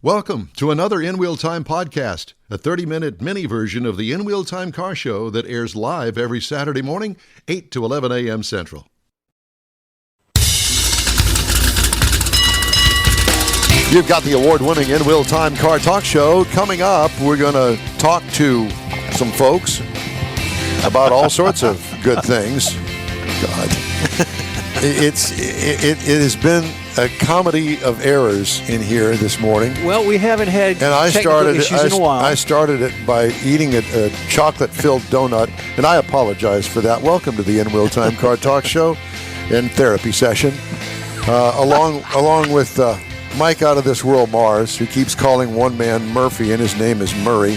Welcome to another In Wheel Time podcast, a 30-minute mini version of the In Wheel Time car show that airs live every Saturday morning, 8 to 11 a.m. Central. You've got the award-winning In Wheel Time car talk show. Coming up, we're going to talk to some folks about all sorts of good things. God. It has been a comedy of errors in here this morning. Well, we haven't had technical issues in a while. I started it by eating a chocolate-filled donut, and I apologize for that. Welcome to the In Wheel Time Car Talk Show and therapy session, along with Mike out of this world, Mars, who keeps calling one man Murphy, and his name is Murray.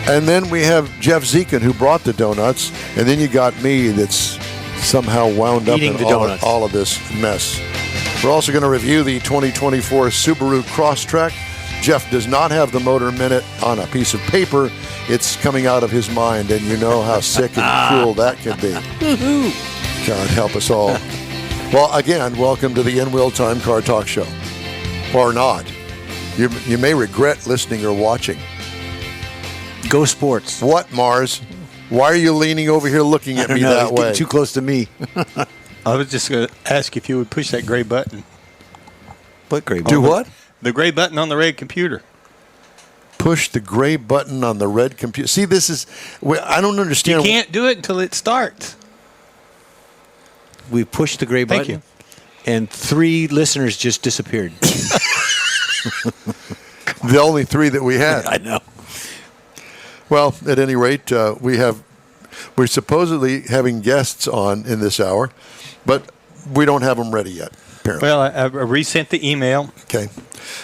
And then we have Jeff Zekin, who brought the donuts, and then you got me that's somehow wound up in all of this mess. We're also going to review the 2024 Subaru Crosstrek. Jeff does not have the motor minute on a piece of paper. It's coming out of his mind, and you know how sick and cruel that can be. God help us all. Well, again, welcome to the In Wheel Time Car Talk Show. Or not. You may regret listening or watching. Go sports. What, Mars? Why are you leaning over here looking at me that way? Too close to me. I was just going to ask if you would push that gray button. What gray button? Do what? The gray button on the red computer. Push the gray button on the red computer. See, this is... I don't understand. You can't do it until it starts. We pushed the gray button. Thank you. And 3 listeners just disappeared. The only 3 that we had. I know. Well, at any rate, we're supposedly having guests on in this hour, but we don't have them ready yet, apparently. Well, I resent the email. Okay.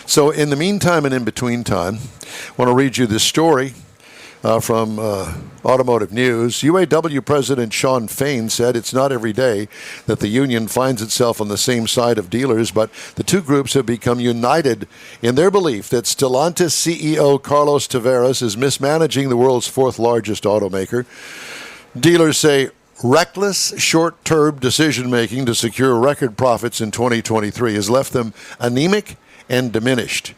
So in the meantime and in between time, I want to read you this story from Automotive News. UAW President Shawn Fain said it's not every day that the union finds itself on the same side of dealers, but the two groups have become united in their belief that Stellantis CEO Carlos Tavares is mismanaging the world's 4th largest automaker. Dealers say reckless short-term decision-making to secure record profits in 2023 has left them anemic and diminished,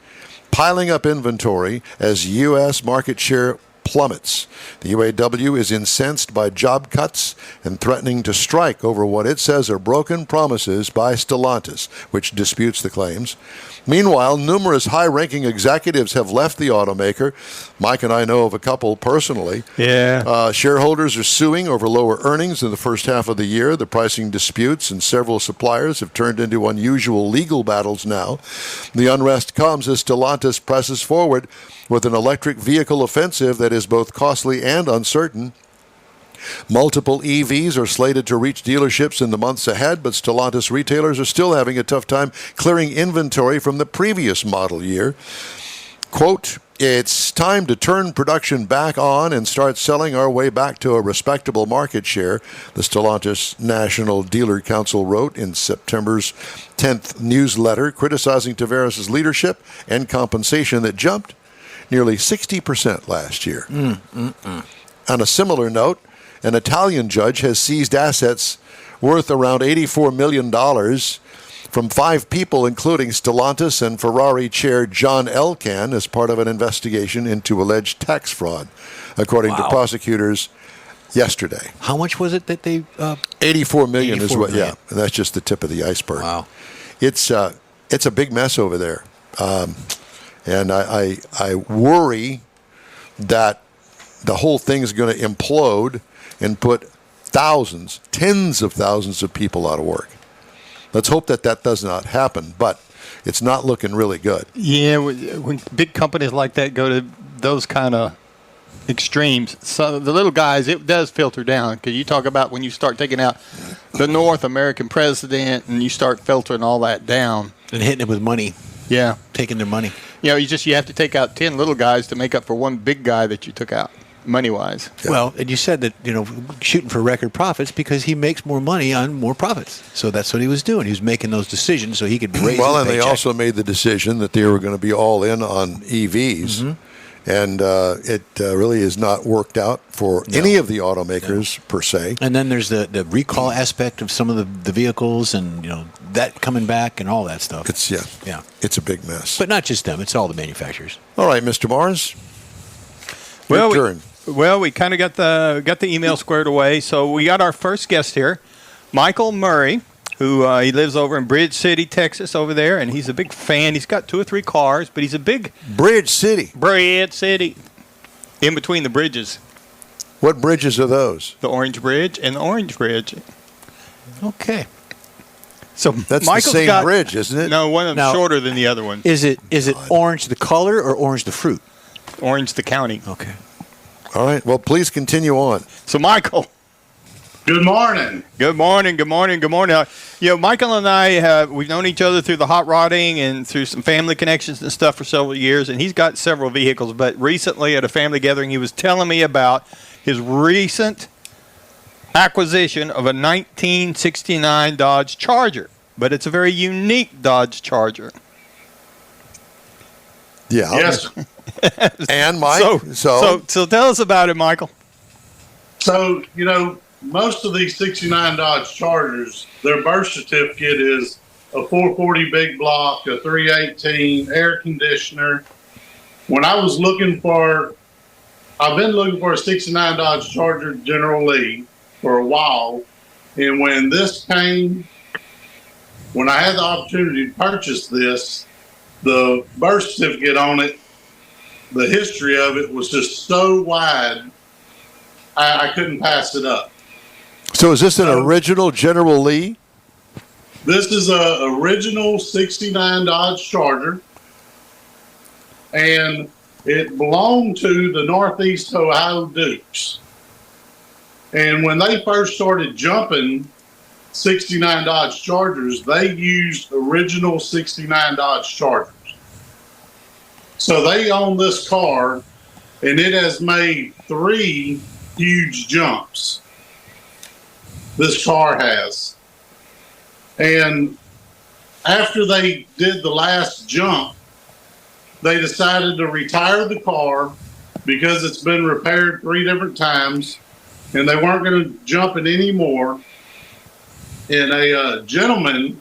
piling up inventory as U.S. market share plummets. The UAW is incensed by job cuts and threatening to strike over what it says are broken promises by Stellantis, which disputes the claims. Meanwhile, numerous high-ranking executives have left the automaker. Mike and I know of a couple personally. Yeah. Shareholders are suing over lower earnings in the first half of the year. The pricing disputes and several suppliers have turned into unusual legal battles now. The unrest comes as Stellantis presses forward with an electric vehicle offensive that is both costly and uncertain. Multiple EVs are slated to reach dealerships in the months ahead, but Stellantis retailers are still having a tough time clearing inventory from the previous model year. Quote, "It's time to turn production back on and start selling our way back to a respectable market share," the Stellantis National Dealer Council wrote in September's 10th newsletter, criticizing Tavares' leadership and compensation that jumped nearly 60% last year. On a similar note, an Italian judge has seized assets worth around $84 million from 5 people, including Stellantis and Ferrari chair John Elkann, as part of an investigation into alleged tax fraud, according to prosecutors yesterday. How much was it that they... $84 million is what, million. yeah, and that's just the tip of the iceberg. Wow. It's a big mess over there. And I worry that the whole thing is going to implode and put thousands, tens of thousands of people out of work. Let's hope that does not happen, but it's not looking really good. Yeah, when big companies like that go to those kind of extremes, so the little guys, it does filter down, because you talk about when you start taking out the North American president and you start filtering all that down. And hitting it with money. Yeah. Taking their money. You know, you have to take out 10 little guys to make up for one big guy that you took out, money-wise. Yeah. Well, and you said that, shooting for record profits because he makes more money on more profits. So that's what he was doing. He was making those decisions so he could raise his and paycheck. they also made the decision that they were going to be all in on EVs. And it really is not worked out for any of the automakers per se. And then there's the recall aspect of some of the vehicles, and that coming back and all that stuff. It's a big mess. But not just them; it's all the manufacturers. All right, Mr. Mars. Well, your turn. We kind of got the email squared away. So we got our first guest here, Michael Murray, who he lives over in Bridge City, Texas, over there, and he's a big fan. He's got 2 or 3 cars, but he's a big Bridge City, in between the bridges. What bridges are those? The Orange Bridge and the Orange Bridge. Okay. So That's Michael's the same got, bridge, isn't it? No, one of them shorter than the other one. Is it orange the color or orange the fruit? Orange the county. Okay. All right. Well, please continue on. So Michael. Good morning. Good morning. Michael and I we've known each other through the hot rodding and through some family connections and stuff for several years, and he's got several vehicles. But recently at a family gathering, he was telling me about his recent acquisition of a 1969 Dodge Charger, but it's a very unique Dodge Charger. Yeah. Yes. And Mike. So tell us about it, Michael. So, most of these 69 Dodge Chargers, their birth certificate is a 440 big block, a 318, air conditioner. When I was I've been looking for a 69 Dodge Charger General Lee for a while. And when this came, when I had the opportunity to purchase this, the birth certificate on it, the history of it was just so wide, I couldn't pass it up. So is this an original General Lee? This is a original 69 Dodge Charger, and it belonged to the Northeast Ohio Dukes. And when they first started jumping 69 Dodge Chargers, they used original 69 Dodge Chargers. So they own this car, and it has made 3 huge jumps. This car has. And after they did the last jump, they decided to retire the car because it's been repaired 3 different times, and they weren't going to jump it anymore. And a gentleman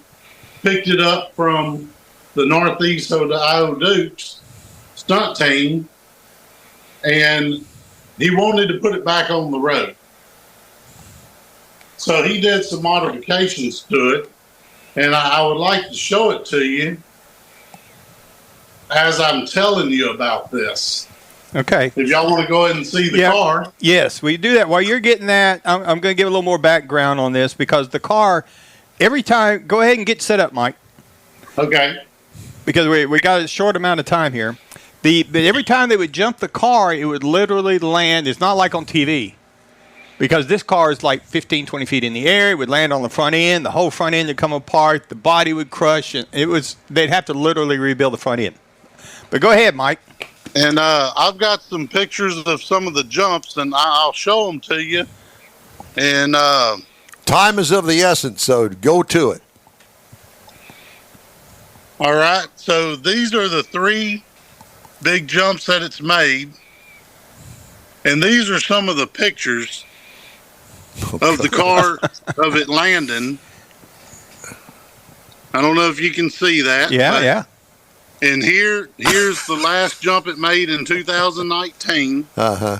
picked it up from the Northeast Ohio Dukes stunt team, and he wanted to put it back on the road. So he did some modifications to it, and I would like to show it to you as I'm telling you about this. Okay. If y'all want to go ahead and see the car. Yes, we do that. While you're getting that, I'm going to give a little more background on this because the car, every time, go ahead and get set up, Mike. Okay. Because we got a short amount of time here. But every time they would jump the car, it would literally land. It's not like on TV. Because this car is like 15, 20 feet in the air. It would land on the front end. The whole front end would come apart. The body would crush. And they'd have to literally rebuild the front end. But go ahead, Mike. And I've got some pictures of some of the jumps, and I'll show them to you. And time is of the essence, so go to it. All right. So these are the 3 big jumps that it's made. And these are some of the pictures of the car, of it landing. I don't know if you can see that. Yeah. And here's the last jump it made in 2019. Uh-huh.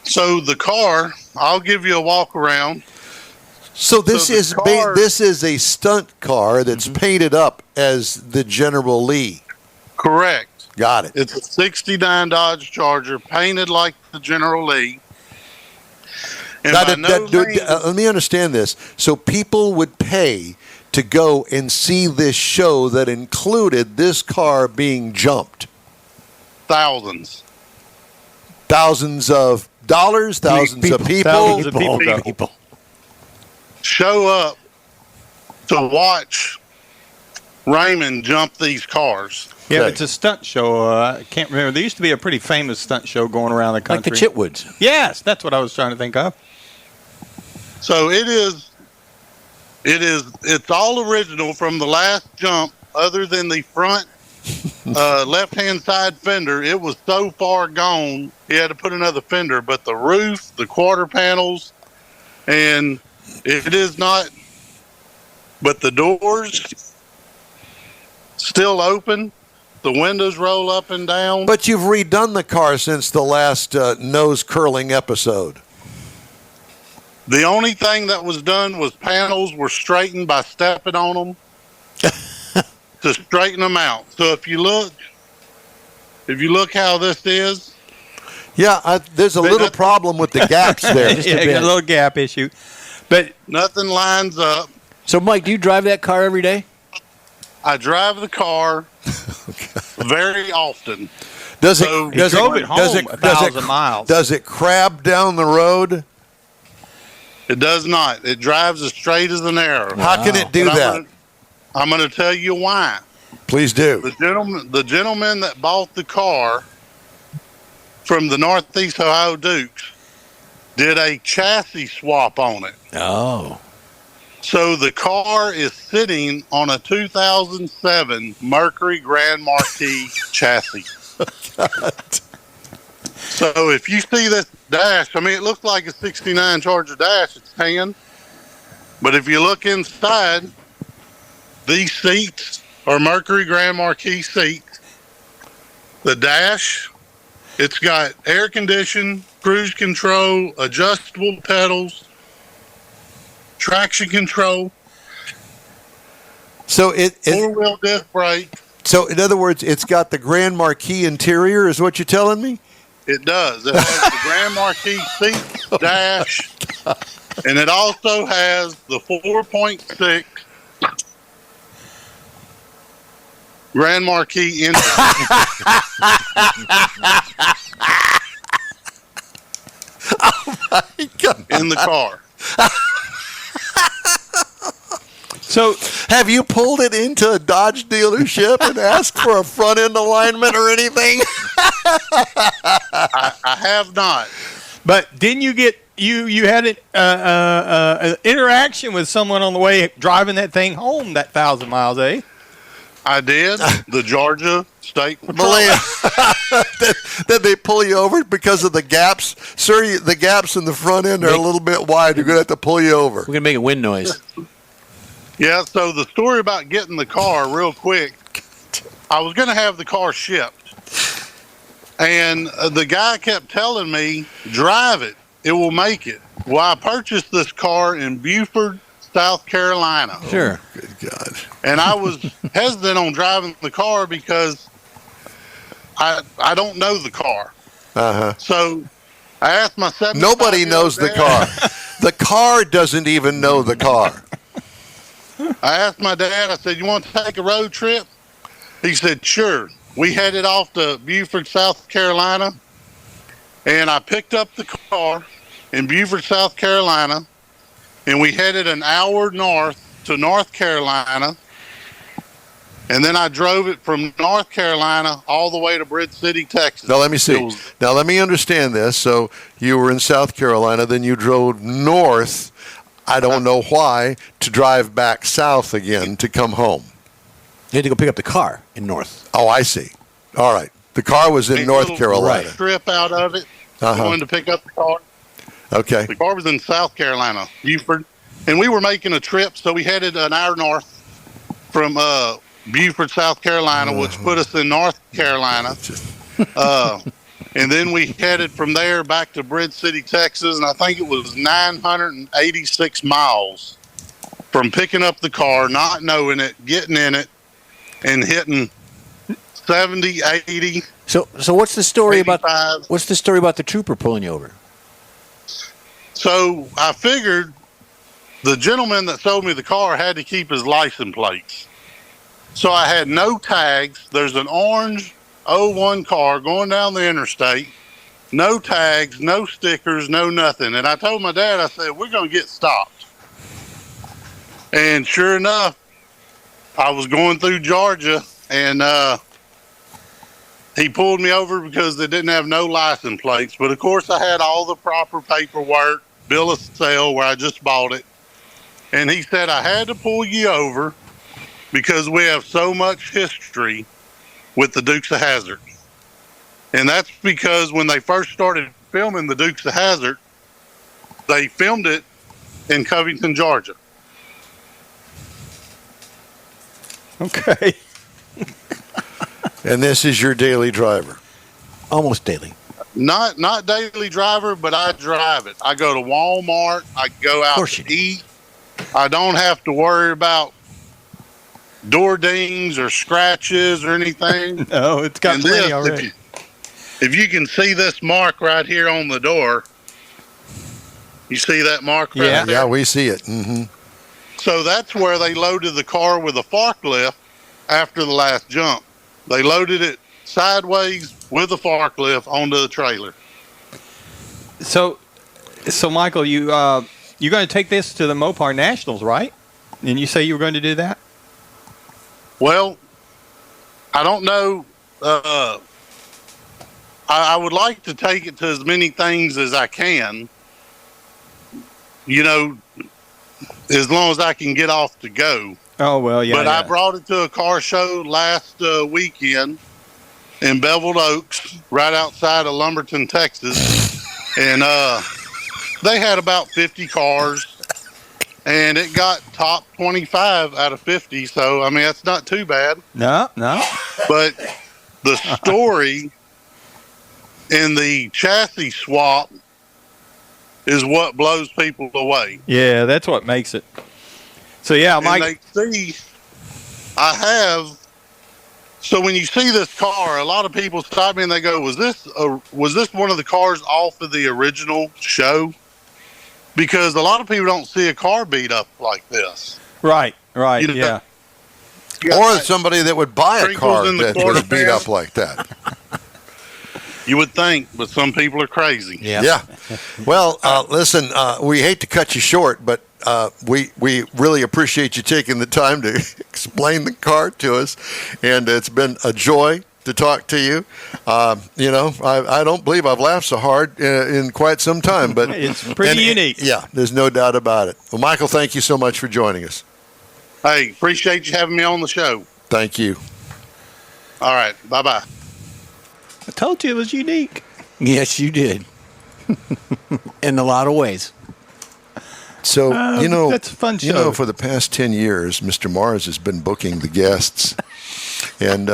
So the car, I'll give you a walk around. So this is a stunt car that's painted up as the General Lee. Correct. Got it. It's a 69 Dodge Charger painted like the General Lee. And let me understand this. So people would pay to go and see this show that included this car being jumped. Thousands of dollars, thousands of people. Show up to watch Raymond jump these cars. Yeah, Okay. it's a stunt show. I can't remember. There used to be a pretty famous stunt show going around the country. Like the Chitwoods. Yes, that's what I was trying to think of. So it's all original from the last jump, other than the front left-hand side fender. It was so far gone, he had to put another fender. But the roof, the quarter panels, and it is not. But the doors still open. The windows roll up and down. But you've redone the car since the last nose curling episode. The only thing that was done was panels were straightened by stepping on them to straighten them out. So if you look how this is. Yeah, there's a little problem with the gaps there. Yeah, got a little gap issue. But nothing lines up. So, Mike, do you drive that car every day? I drive the car very often. Does it? So Does drove it? it home Does it? 1,000 miles. Does it crab down the road? It does not. It drives as straight as an arrow. How can it do But that? I'm going to tell you why. Please do. The gentleman that bought the car from the Northeast Ohio Dukes did a chassis swap on it. Oh. So the car is sitting on a 2007 Mercury Grand Marquis chassis. So if you see this dash, I mean, it looks like a 69 Charger dash. It's tan. But if you look inside, these seats are Mercury Grand Marquis seats. The dash, it's got air conditioning, cruise control, adjustable pedals, traction control, So four-wheel disc brake. So in other words, it's got the Grand Marquis interior, is what you're telling me? It does. It has the Grand Marquis seat, dash, and it also has the 4.6 Grand Marquis engine. In the car. so Have you pulled it into a Dodge dealership and asked for a front end alignment or anything? I have not. But didn't you get you had an interaction with someone on the way driving that thing home that 1,000 miles, eh? I did. The Georgia State Patrol. Malia, did they pull you over because of the gaps? Sir, the gaps in the front end are a little bit wide. You're going to have to pull you over. We're going to make a wind noise. Yeah, so the story about getting the car real quick, I was going to have the car shipped. And the guy kept telling me, drive it. It will make it. Well, I purchased this car in Beaufort, South Carolina. Sure. Good God. And I was hesitant on driving the car because I don't know the car. Uh-huh. So I asked my 75-year-old Nobody knows the dad- car. The car doesn't even know the car. I asked my dad, I said, you want to take a road trip? He said, sure. We headed off to Beaufort, South Carolina, and I picked up the car in Beaufort, South Carolina, and we headed an hour north to North Carolina, and then I drove it from North Carolina all the way to Bridge City, Texas. Now, let me see. It was- Now, let me understand this. So you were in South Carolina, then you drove north, I don't know why, to drive back south again to come home. You had to go pick up the car in North. Oh, I see. All right. The car was in a North little Carolina. Strip out of it, Uh-huh. going to pick up the car. Okay. The car was in South Carolina, Beaufort, and we were making a trip, so we headed an hour north from Beaufort, South Carolina, which put us in North Carolina. And then we headed from there back to Bridge City, Texas, and I think it was 986 miles from picking up the car, not knowing it, getting in it, and hitting 70, 80. So what's the story about 85. what's the story about the trooper pulling you over? So I figured the gentleman that sold me the car had to keep his license plates. So I had no tags. There's an orange 01 car going down the interstate. No tags, no stickers, no nothing. And I told my dad, I said, we're going to get stopped. And sure enough, I was going through Georgia, and he pulled me over because they didn't have no license plates. But of course, I had all the proper paperwork, bill of sale where I just bought it. And he said, I had to pull you over because we have so much history with the Dukes of Hazzard. And that's because when they first started filming the Dukes of Hazzard, they filmed it in Covington, Georgia. Okay. And this is your daily driver. Almost daily. Not daily driver, but I drive it. I go to Walmart. I go out to eat. I don't have to worry about door dings or scratches or anything. No, it's got plenty already. If you can see this mark right here on the door, you see that mark right there? Yeah, we see it. Mm-hmm. So that's where they loaded the car with a forklift after the last jump. They loaded it sideways with a forklift onto the trailer. So Michael, you're going to take this to the Mopar Nationals, right? And you say you were going to do that? Well, I don't know. I would like to take it to as many things as I can, as long as I can get off to go. Oh, well, yeah. But I brought it to a car show last weekend in Beveled Oaks, right outside of Lumberton, Texas. And they had about 50 cars, and it got top 25 out of 50. So, I mean, that's not too bad. No. But the story in the chassis swap is what blows people away. Yeah, that's what makes it. So, yeah, Mike. And they see, so when you see this car, a lot of people stop me and they go, was this one of the cars off of the original show? Because a lot of people don't see a car beat up like this. Right, yeah. Or somebody that would buy a car that was beat up like that. You would think, but some people are crazy. Yeah. Well, listen, we hate to cut you short, but we really appreciate you taking the time to explain the car to us, and it's been a joy to talk to you. I don't believe I've laughed so hard in quite some time, but it's pretty unique. Yeah, there's no doubt about it. Well, Michael, thank you so much for joining us. Hey, appreciate you having me on the show. Thank you. All right, bye-bye. I told you it was unique. Yes, you did. In a lot of ways. So, that's a fun show. For the past 10 years, Mr. Mars has been booking the guests. And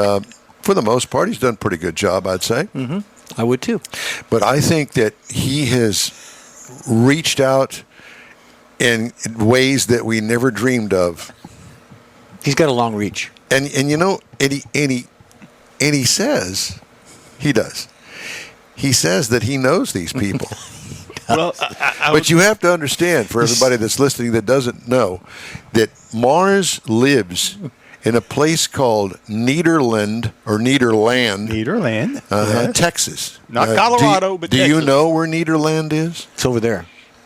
for the most part, he's done a pretty good job, I'd say. Mm-hmm. I would too. But I think that he has reached out in ways that we never dreamed of. He's got a long reach. And he says... He does. He says that he knows these people. Well, but you have to understand, for everybody that's listening that doesn't know, that Mars lives in a place called Nederland, yes. Texas. Not Colorado, but do Texas. you know where Nederland is? It's over there.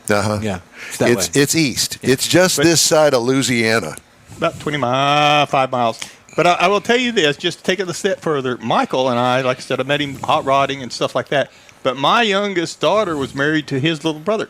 Uh-huh. Yeah. It's east. Yeah. It's just this side of Louisiana. About 5 miles. But I will tell you this, just to take it a step further. Michael and I, like I said, I met him hot rodding and stuff like that. But my youngest daughter was married to his little brother.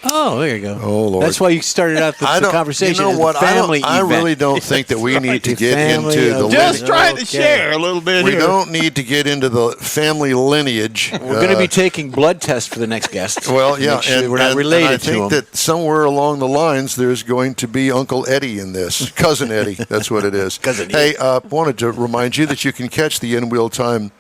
Oh, there you go. Oh, Lord. That's why you started out the conversation. You know what? I really don't think that we need to get into the just trying to share a little bit We here. don't need to get into the family lineage. We're going to be taking blood tests for the next guest. Well, yeah, we're not related to him. I think that somewhere along the lines there's going to be Uncle Eddie in this. Cousin Eddie, that's what it is. Hey, wanted to remind you that you can catch the In Wheel Time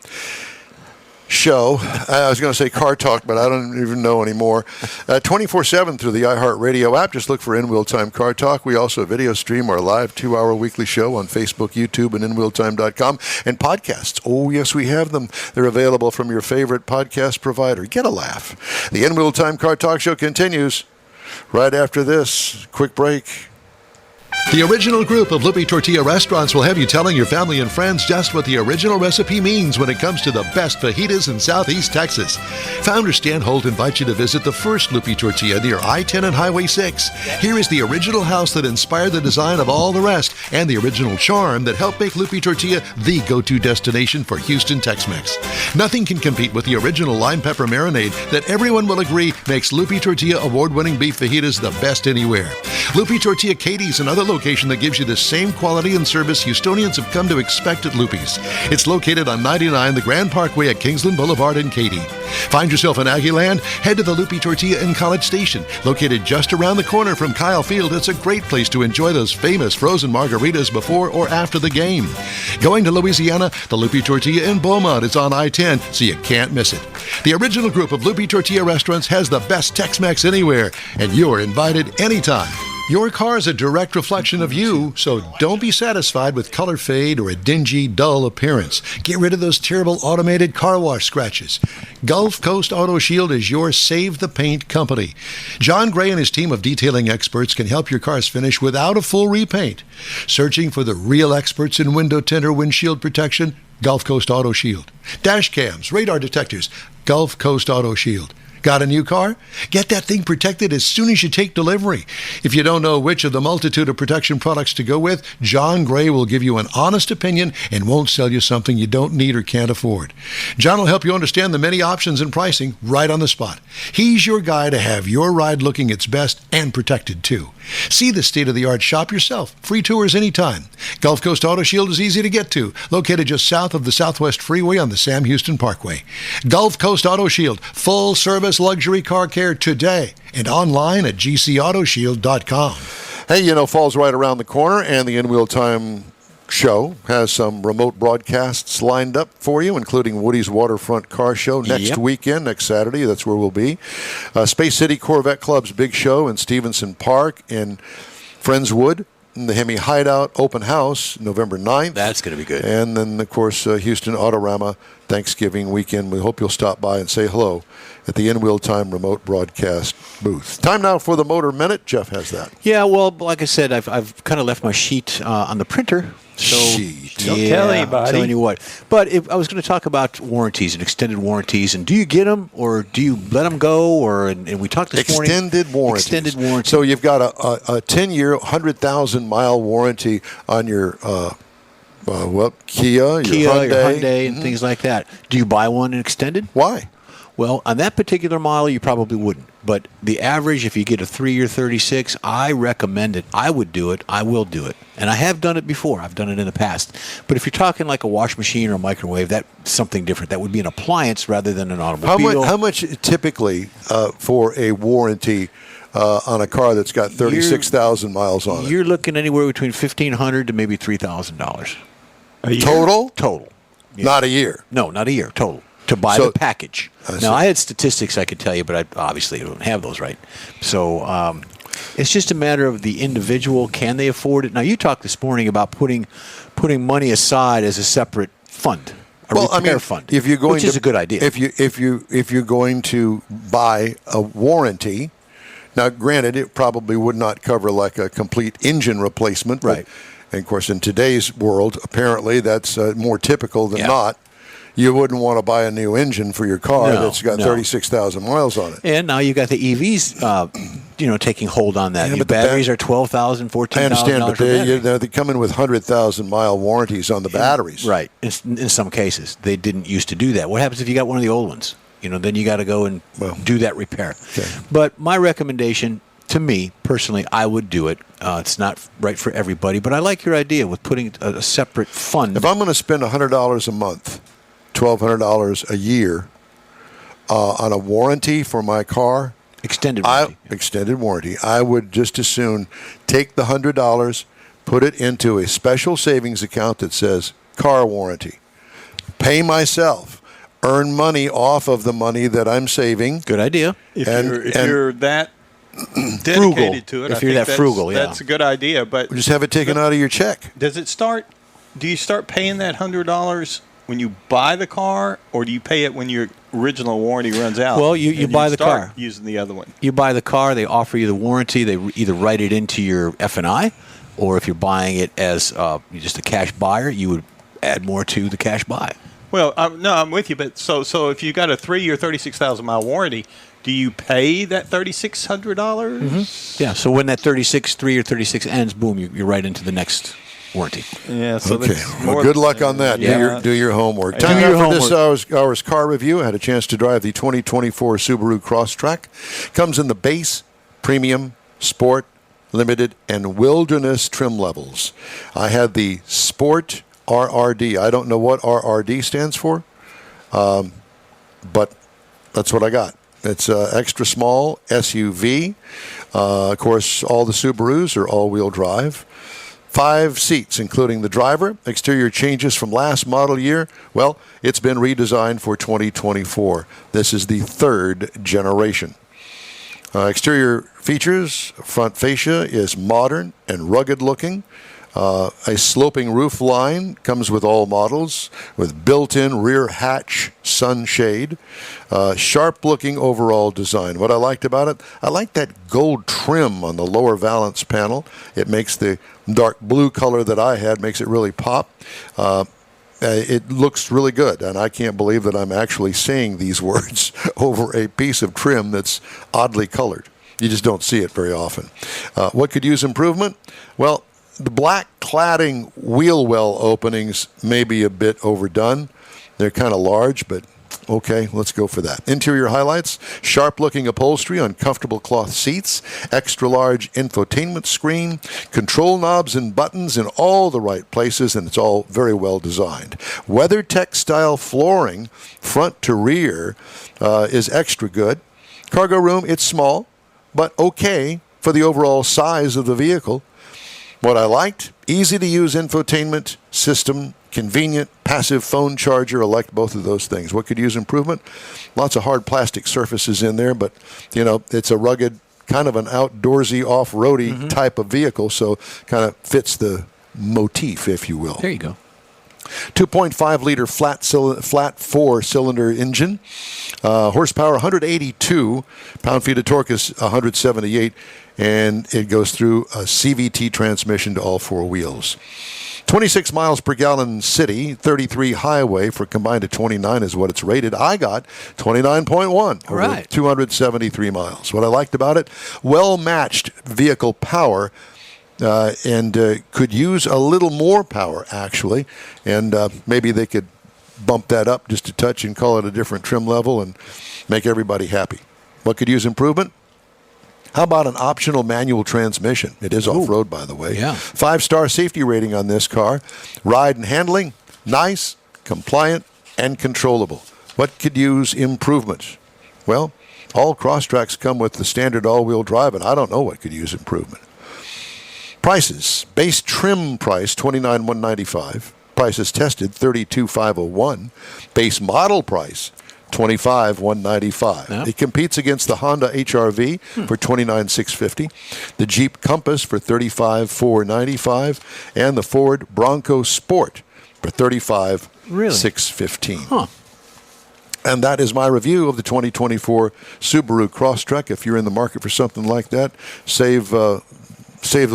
show. I was going to say Car Talk, but I don't even know anymore. 24/7 through the iHeartRadio app. Just look for In Wheel Time Car Talk. We also video stream our live 2-hour weekly show on Facebook, YouTube, and InWheelTime.com. And podcasts. Oh, yes, we have them. They're available from your favorite podcast provider. Get a laugh. The In Wheel Time Car Talk show continues right after this quick break. The original group of Lupe Tortilla restaurants will have you telling your family and friends just what the original recipe means when it comes to the best fajitas in Southeast Texas. Founder Stan Holt invites you to visit the first Lupe Tortilla near I-10 and Highway 6. Here is the original house that inspired the design of all the rest and the original charm that helped make Lupe Tortilla the go-to destination for Houston Tex-Mex. Nothing can compete with the original lime pepper marinade that everyone will agree makes Lupe Tortilla award-winning beef fajitas the best anywhere. Lupe Tortilla Katy's and other location that gives you the same quality and service Houstonians have come to expect at Lupe's. It's located on 99 the Grand Parkway at Kingsland Boulevard in Katy. Find yourself in Aggieland? Head to the Lupe Tortilla in College Station. Located just around the corner from Kyle Field, it's a great place to enjoy those famous frozen margaritas before or after the game. Going to Louisiana, the Lupe Tortilla in Beaumont is on I-10, so you can't miss it. The original group of Lupe Tortilla restaurants has the best Tex-Mex anywhere, and you're invited anytime. Your car is a direct reflection of you, so don't be satisfied with color fade or a dingy, dull appearance. Get rid of those terrible automated car wash scratches. Gulf Coast Auto Shield is your Save the Paint company. John Gray and his team of detailing experts can help your cars finish without a full repaint. Searching for the real experts in window tint or windshield protection? Gulf Coast Auto Shield. Dash cams, radar detectors, Gulf Coast Auto Shield. Got a new car? Get that thing protected as soon as you take delivery. If you don't know which of the multitude of protection products to go with, John Gray will give you an honest opinion and won't sell you something you don't need or can't afford. John will help you understand the many options and pricing right on the spot. He's your guy to have your ride looking its best and protected too. See the state-of-the-art shop yourself. Free tours anytime. Gulf Coast Auto Shield is easy to get to, located just south of the Southwest Freeway on the Sam Houston Parkway. Gulf Coast Auto Shield, full service luxury car care today, and online at gcautoshield.com. Hey, fall's right around the corner, and the In-Wheel Time show has some remote broadcasts lined up for you, including Woody's Waterfront Car Show next weekend, next Saturday. That's where we'll be. Space City Corvette Club's big show in Stevenson Park in Friendswood. The Hemi Hideout Open House, November 9th. That's going to be good. And then, of course, Houston Autorama Thanksgiving weekend. We hope you'll stop by and say hello at the In-Wheel Time remote broadcast booth. Time now for the Motor Minute. Jeff has that. Yeah, well, like I said, I've kind of left my sheet on the printer. So, Don't tell anybody. I'm telling you what. But I was going to talk about warranties and extended warranties, and do you get them or do you let them go? And we talked this morning. Extended warranty. So you've got a 10-year, 100,000-mile warranty on your Kia, your Hyundai, and things like that. Do you buy one and extended? Why? Well, on that particular model, you probably wouldn't. But the average, if you get a 3-year 36, I recommend it. I would do it. I will do it. And I have done it before. I've done it in the past. But if you're talking like a wash machine or a microwave, that's something different. That would be an appliance rather than an automobile. How much typically for a warranty on a car that's got 36,000 miles on it? You're looking anywhere between $1,500 to maybe $3,000. Total? Total. Yeah. Not a year? No, not a year. Total. To buy the package. Now, I had statistics I could tell you, but I obviously don't have those right. So it's just a matter of the individual. Can they afford it? Now, you talked this morning about putting money aside as a separate fund, repair fund, if you're going which is a good idea. If you're going to buy a warranty, now, granted, it probably would not cover like a complete engine replacement. Right. And, of course, in today's world, apparently that's more typical than not. You wouldn't want to buy a new engine for your car that's got 36,000 miles on it. And now you got the EVs, taking hold on that. Your batteries are $12,000, $14,000. I understand, but they come in with 100,000-mile warranties on the batteries. Right. In some cases, they didn't used to do that. What happens if you got one of the old ones? Then you got to go and do that repair. Okay. But my recommendation, to me personally, I would do it. It's not right for everybody, but I like your idea with putting a separate fund. If I'm going to spend $100 a month, $1,200 a year on a warranty for my car, extended warranty, I would just as soon take the $100, put it into a special savings account that says car warranty, pay myself, earn money off of the money that I'm saving. Good idea. If you're that dedicated to it, if you're that frugal, that's a good idea. But just have it taken out of your check. Do you start paying that $100 when you buy the car, or do you pay it when your original warranty runs out? Well, you buy the car. Using the other one. You buy the car. They offer you the warranty. They either write it into your F&I, or if you're buying it as just a cash buyer, you would add more to the cash buy. Well, I'm with you. But so if you got a 3-year, 36,000-mile warranty, do you pay that $3,600? Mm-hmm. Yeah. So when that 3-year 36 ends, boom, you're right into the next warranty. Yeah. So okay. Well, good luck on that. Yeah. Do your homework. Time now for this hour's car review. I had a chance to drive the 2024 Subaru Crosstrek. Comes in the base, premium, sport, Limited, and Wilderness trim levels. I had the Sport RRD. I don't know what RRD stands for, but that's what I got. It's extra small SUV. Of course, all the Subarus are all-wheel drive. 5 seats, including the driver. Exterior changes from last model year. Well, it's been redesigned for 2024. This is the 3rd generation. Exterior features, front fascia is modern and rugged looking. A sloping roof line comes with all models with built-in rear hatch sunshade. Sharp-looking overall design. What I liked about it, I like that gold trim on the lower valance panel. It makes the dark blue color that I had, makes it really pop. It looks really good, and I can't believe that I'm actually saying these words over a piece of trim that's oddly colored. You just don't see it very often. What could use improvement? Well, the black cladding wheel well openings may be a bit overdone. They're kind of large, but okay, let's go for that. Interior highlights, sharp-looking upholstery on comfortable cloth seats, extra-large infotainment screen, control knobs and buttons in all the right places, and it's all very well designed. WeatherTech-style flooring, front to rear, is extra good. Cargo room, it's small, but okay for the overall size of the vehicle. What I liked, easy-to-use infotainment system, convenient, passive phone charger. I liked both of those things. What could use improvement? Lots of hard plastic surfaces in there, but, you know, it's a rugged, kind of an outdoorsy, off-roady type of vehicle, so kind of fits the motif, if you will. There you go. 2.5-liter flat four-cylinder engine. Horsepower 182. Pound-feet of torque is 178. And it goes through a CVT transmission to all 4 wheels. 26 miles per gallon city, 33 highway for combined to 29 is what it's rated. I got 29.1 over right. 273 miles. What I liked about it, well-matched vehicle power. And could use a little more power, actually. And maybe they could bump that up just a touch and call it a different trim level and make everybody happy. What could use improvement? How about an optional manual transmission? It is off-road, by the way. Yeah. 5-star safety rating on this car. Ride and handling, nice, compliant, and controllable. What could use improvement? Well, all Crosstracks come with the standard all-wheel drive, and I don't know what could use improvement. Prices. Base trim price, $29,195. Prices tested, $32,501. Base model price, $25,195. Yep. It competes against the Honda HR-V for $29,650, the Jeep Compass for $35,495, and the Ford Bronco Sport for $35,615. Huh. And that is my review of the 2024 Subaru Crosstrek. If you're in the market for something like that, save the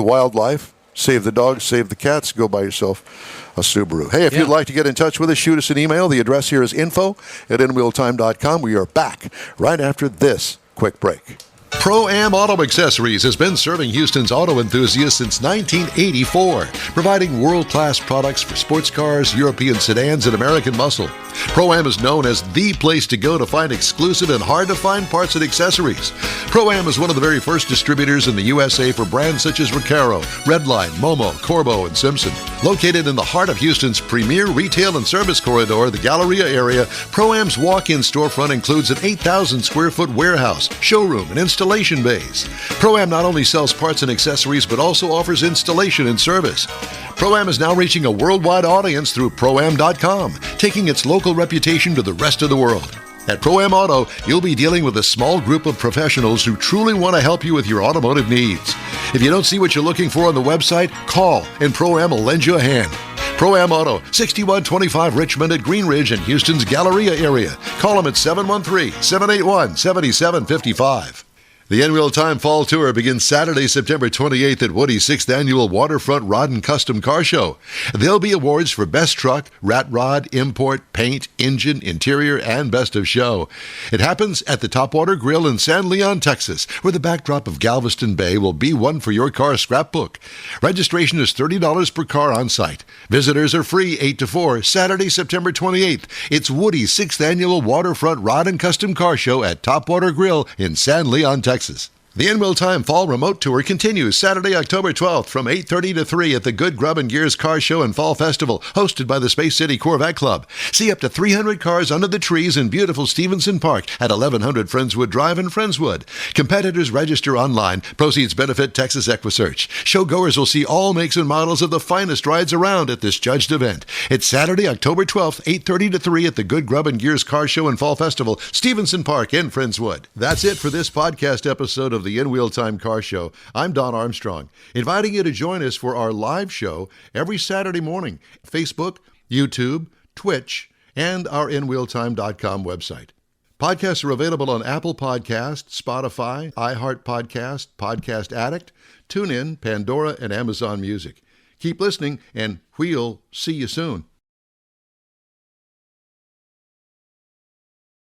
wildlife, save the dogs, save the cats, go buy yourself a Subaru. Hey, if you'd like to get in touch with us, shoot us an email. The address here is info@inwheeltime.com. We are back right after this quick break. ProAm Auto Accessories has been serving Houston's auto enthusiasts since 1984, providing world-class products for sports cars, European sedans, and American muscle. ProAm is known as the place to go to find exclusive and hard-to-find parts and accessories. ProAm is one of the very first distributors in the USA for brands such as Recaro, Redline, Momo, Corbo, and Simpson. Located in the heart of Houston's premier retail and service corridor, the Galleria area, ProAm's walk-in storefront includes an 8,000-square-foot warehouse, showroom, and installation bays. ProAm not only sells parts and accessories, but also offers installation and service. ProAm is now reaching a worldwide audience through ProAm.com, taking its local reputation to the rest of the world. At ProAm Auto, you'll be dealing with a small group of professionals who truly want to help you with your automotive needs. If you don't see what you're looking for on the website, call and ProAm will lend you a hand. ProAm Auto, 6125 Richmond at Green Ridge in Houston's Galleria area. Call them at 713-781-7755. The In-Wheel Time Fall Tour begins Saturday, September 28th at Woody's 6th Annual Waterfront Rod and Custom Car Show. There'll be awards for Best Truck, Rat Rod, Import, Paint, Engine, Interior, and Best of Show. It happens at the Topwater Grill in San Leon, Texas, where the backdrop of Galveston Bay will be one for your car scrapbook. Registration is $30 per car on site. Visitors are free 8 to 4, Saturday, September 28th. It's Woody's 6th Annual Waterfront Rod and Custom Car Show at Topwater Grill in San Leon, Texas. The In Wheel Time Fall Remote Tour continues Saturday, October 12th from 8:30 to 3 at the Good Grub and Gears Car Show and Fall Festival, hosted by the Space City Corvette Club. See up to 300 cars under the trees in beautiful Stevenson Park at 1100 Friendswood Drive in Friendswood. Competitors register online. Proceeds benefit Texas Equisearch. Showgoers will see all makes and models of the finest rides around at this judged event. It's Saturday, October 12th, 8:30 to 3 at the Good Grub and Gears Car Show and Fall Festival, Stevenson Park in Friendswood. That's it for this podcast episode of the In Wheel Time Car Show. I'm Don Armstrong, inviting you to join us for our live show every Saturday morning, Facebook, YouTube, Twitch, and our InWheelTime.com website. Podcasts are available on Apple Podcasts, Spotify, iHeart Podcast, Podcast Addict, TuneIn, Pandora, and Amazon Music. Keep listening, and we'll see you soon.